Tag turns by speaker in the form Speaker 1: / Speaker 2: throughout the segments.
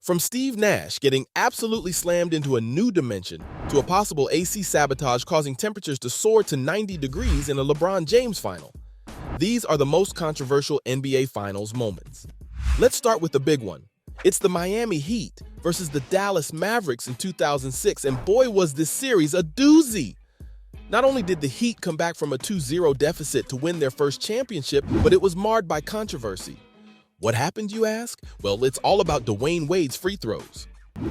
Speaker 1: From Steve Nash getting absolutely slammed into a new dimension to a possible AC sabotage causing temperatures to soar to 90 degrees in a LeBron James final. These are the most controversial NBA Finals moments. Let's start with the big one. It's the Miami Heat versus the Dallas Mavericks in 2006, and boy was this series a doozy. Not only did the Heat come back from a 2-0 deficit to win their first championship, but it was marred by controversy. What happened, you ask? Well, it's all about Dwayne Wade's free throws.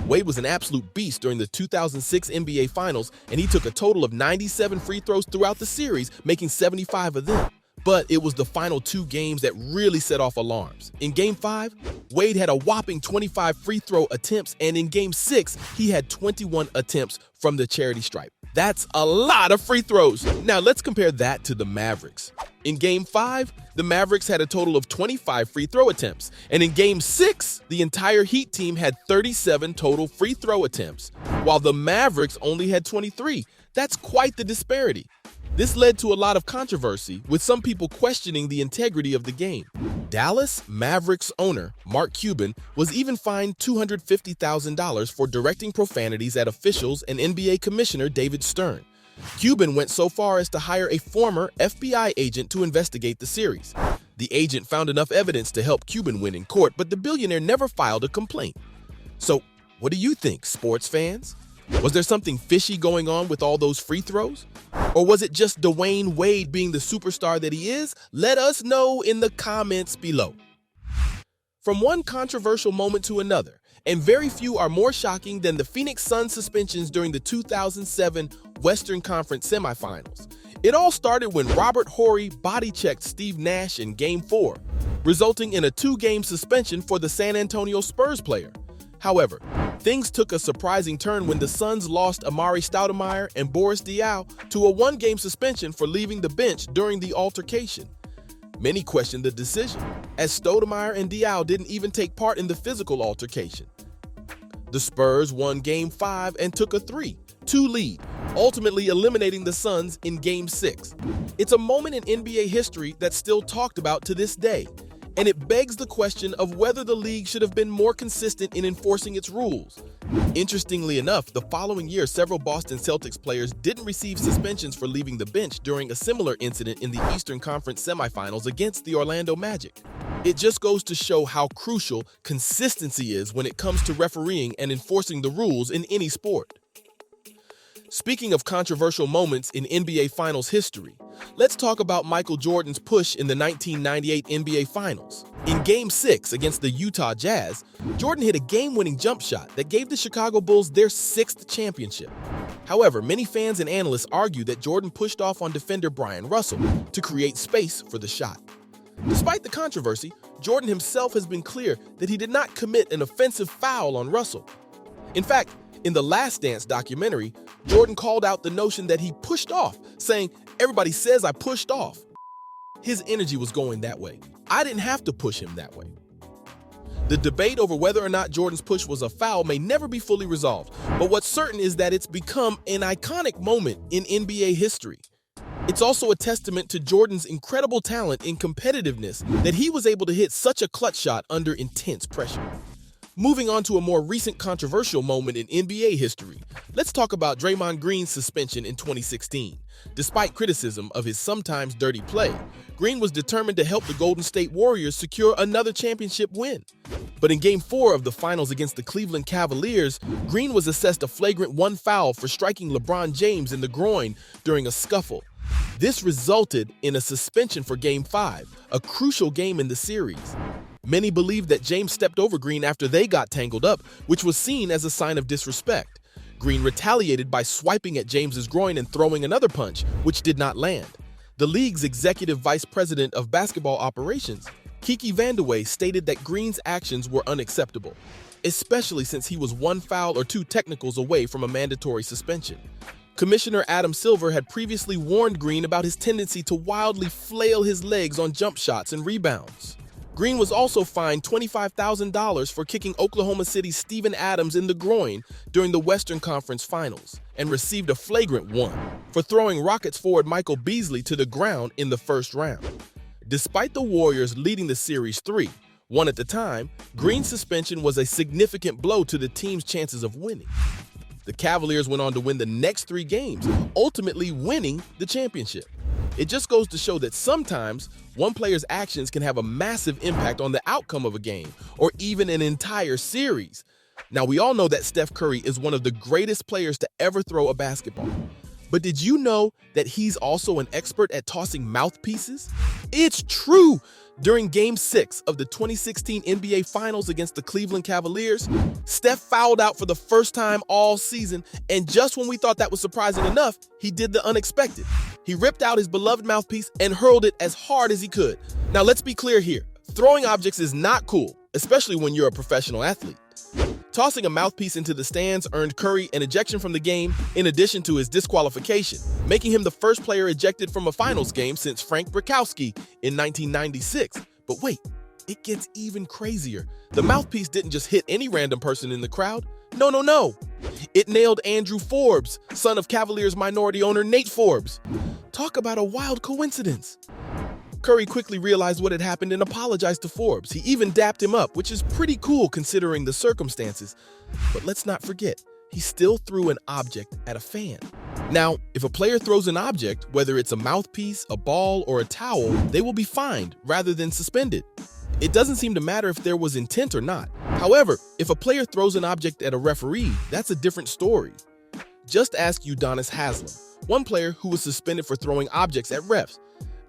Speaker 1: Wade was an absolute beast during the 2006 NBA Finals, and he took a total of 97 free throws throughout the series, making 75 of them. But it was the final two games that really set off alarms. In Game 5, Wade had a whopping 25 free throw attempts, and in Game 6, he had 21 attempts from the charity stripe. That's a lot of free throws. Now let's compare that to the Mavericks. In Game 5, the Mavericks had a total of 25 free throw attempts, and in Game 6, the entire Heat team had 37 total free throw attempts, while the Mavericks only had 23. That's quite the disparity. This led to a lot of controversy, with some people questioning the integrity of the game. Dallas Mavericks owner Mark Cuban was even fined $250,000 for directing profanities at officials and NBA Commissioner David Stern. Cuban went so far as to hire a former FBI agent to investigate the series. The agent found enough evidence to help Cuban win in court, but the billionaire never filed a complaint. So, what do you think, sports fans? Was there something fishy going on with all those free throws? Or was it just Dwayne Wade being the superstar that he is? Let us know in the comments below. From one controversial moment to another, and very few are more shocking than the Phoenix Suns suspensions during the 2007 Western Conference semifinals. It all started when Robert Horry body-checked Steve Nash in Game 4, resulting in a 2-game suspension for the San Antonio Spurs player. However, things took a surprising turn when the Suns lost Amari Stoudemire and Boris Diaw to a 1-game suspension for leaving the bench during the altercation. Many questioned the decision, as Stoudemire and Diaw didn't even take part in the physical altercation. The Spurs won Game 5 and took a 3-2 lead, ultimately eliminating the Suns in Game 6. It's a moment in NBA history that's still talked about to this day, and it begs the question of whether the league should have been more consistent in enforcing its rules. Interestingly enough, the following year, several Boston Celtics players didn't receive suspensions for leaving the bench during a similar incident in the Eastern Conference semifinals against the Orlando Magic. It just goes to show how crucial consistency is when it comes to refereeing and enforcing the rules in any sport. Speaking of controversial moments in NBA Finals history, let's talk about Michael Jordan's push in the 1998 NBA Finals. In Game 6 against the Utah Jazz, Jordan hit a game-winning jump shot that gave the Chicago Bulls their 6th championship. However, many fans and analysts argue that Jordan pushed off on defender Brian Russell to create space for the shot. Despite the controversy, Jordan himself has been clear that he did not commit an offensive foul on Russell. In fact, in the Last Dance documentary, Jordan called out the notion that he pushed off, saying, "Everybody says I pushed off." His energy was going that way. I didn't have to push him that way. The debate over whether or not Jordan's push was a foul may never be fully resolved, but what's certain is that it's become an iconic moment in NBA history. It's also a testament to Jordan's incredible talent and competitiveness that he was able to hit such a clutch shot under intense pressure. Moving on to a more recent controversial moment in NBA history, let's talk about Draymond Green's suspension in 2016. Despite criticism of his sometimes dirty play, Green was determined to help the Golden State Warriors secure another championship win. But in Game 4 of the finals against the Cleveland Cavaliers, Green was assessed a flagrant 1 foul for striking LeBron James in the groin during a scuffle. This resulted in a suspension for Game 5, a crucial game in the series. Many believe that James stepped over Green after they got tangled up, which was seen as a sign of disrespect. Green retaliated by swiping at James's groin and throwing another punch, which did not land. The league's executive vice president of basketball operations, Kiki Vandeweghe, stated that Green's actions were unacceptable, especially since he was 1 foul or 2 technicals away from a mandatory suspension. Commissioner Adam Silver had previously warned Green about his tendency to wildly flail his legs on jump shots and rebounds. Green was also fined $25,000 for kicking Oklahoma City's Steven Adams in the groin during the Western Conference Finals, and received a flagrant 1 for throwing Rockets forward Michael Beasley to the ground in the first round. Despite the Warriors leading the series 3-1 1 at the time, Green's suspension was a significant blow to the team's chances of winning. The Cavaliers went on to win the next 3 games, ultimately winning the championship. It just goes to show that sometimes one player's actions can have a massive impact on the outcome of a game or even an entire series. Now, we all know that Steph Curry is one of the greatest players to ever throw a basketball. But did you know that he's also an expert at tossing mouthpieces? It's true! During Game 6 of the 2016 NBA Finals against the Cleveland Cavaliers, Steph fouled out for the first time all season, and just when we thought that was surprising enough, he did the unexpected. He ripped out his beloved mouthpiece and hurled it as hard as he could. Now, let's be clear here. Throwing objects is not cool, especially when you're a professional athlete. Tossing a mouthpiece into the stands earned Curry an ejection from the game in addition to his disqualification, making him the first player ejected from a finals game since Frank Brickowski in 1996. But wait, it gets even crazier. The mouthpiece didn't just hit any random person in the crowd. No. It nailed Andrew Forbes, son of Cavaliers minority owner Nate Forbes. Talk about a wild coincidence. Curry quickly realized what had happened and apologized to Forbes. He even dapped him up, which is pretty cool considering the circumstances. But let's not forget, he still threw an object at a fan. Now, if a player throws an object, whether it's a mouthpiece, a ball, or a towel, they will be fined rather than suspended. It doesn't seem to matter if there was intent or not. However, if a player throws an object at a referee, that's a different story. Just ask Udonis Haslem, one player who was suspended for throwing objects at refs.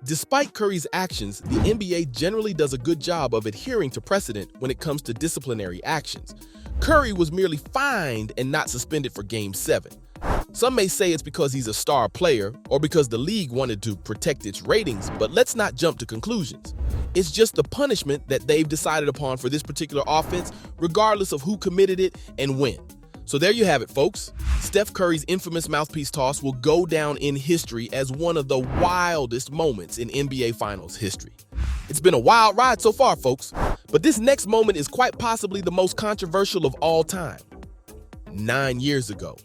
Speaker 1: Despite Curry's actions, the NBA generally does a good job of adhering to precedent when it comes to disciplinary actions. Curry was merely fined and not suspended for Game 7. Some may say it's because he's a star player or because the league wanted to protect its ratings, but let's not jump to conclusions. It's just the punishment that they've decided upon for this particular offense, regardless of who committed it and when. So there you have it, folks. Steph Curry's infamous mouthpiece toss will go down in history as one of the wildest moments in NBA Finals history. It's been a wild ride so far, folks, but this next moment is quite possibly the most controversial of all time. 9 years ago.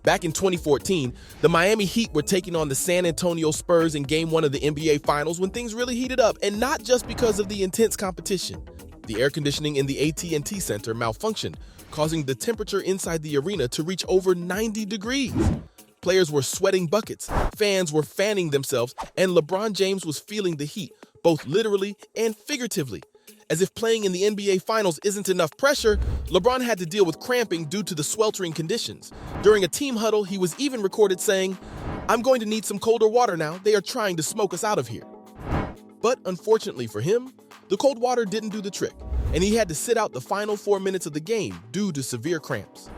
Speaker 1: Back in 2014, the Miami Heat were taking on the San Antonio Spurs in Game 1 of the NBA Finals when things really heated up, and not just because of the intense competition. The air conditioning in the AT&T Center malfunctioned, causing the temperature inside the arena to reach over 90 degrees. Players were sweating buckets, fans were fanning themselves, and LeBron James was feeling the heat, both literally and figuratively. As if playing in the NBA Finals isn't enough pressure, LeBron had to deal with cramping due to the sweltering conditions. During a team huddle, he was even recorded saying, "I'm going to need some colder water now. They are trying to smoke us out of here." But unfortunately for him, the cold water didn't do the trick, and he had to sit out the final 4 minutes of the game due to severe cramps.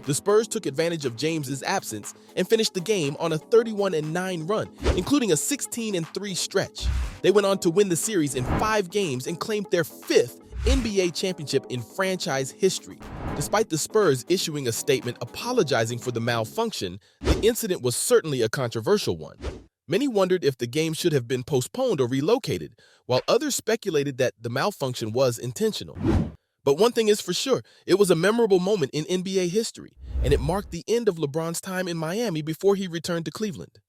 Speaker 1: The Spurs took advantage of James's absence and finished the game on a 31-9 run, including a 16-3 stretch. They went on to win the series in 5 games and claimed their 5th NBA championship in franchise history. Despite the Spurs issuing a statement apologizing for the malfunction, the incident was certainly a controversial one. Many wondered if the game should have been postponed or relocated, while others speculated that the malfunction was intentional. But one thing is for sure, it was a memorable moment in NBA history, and it marked the end of LeBron's time in Miami before he returned to Cleveland.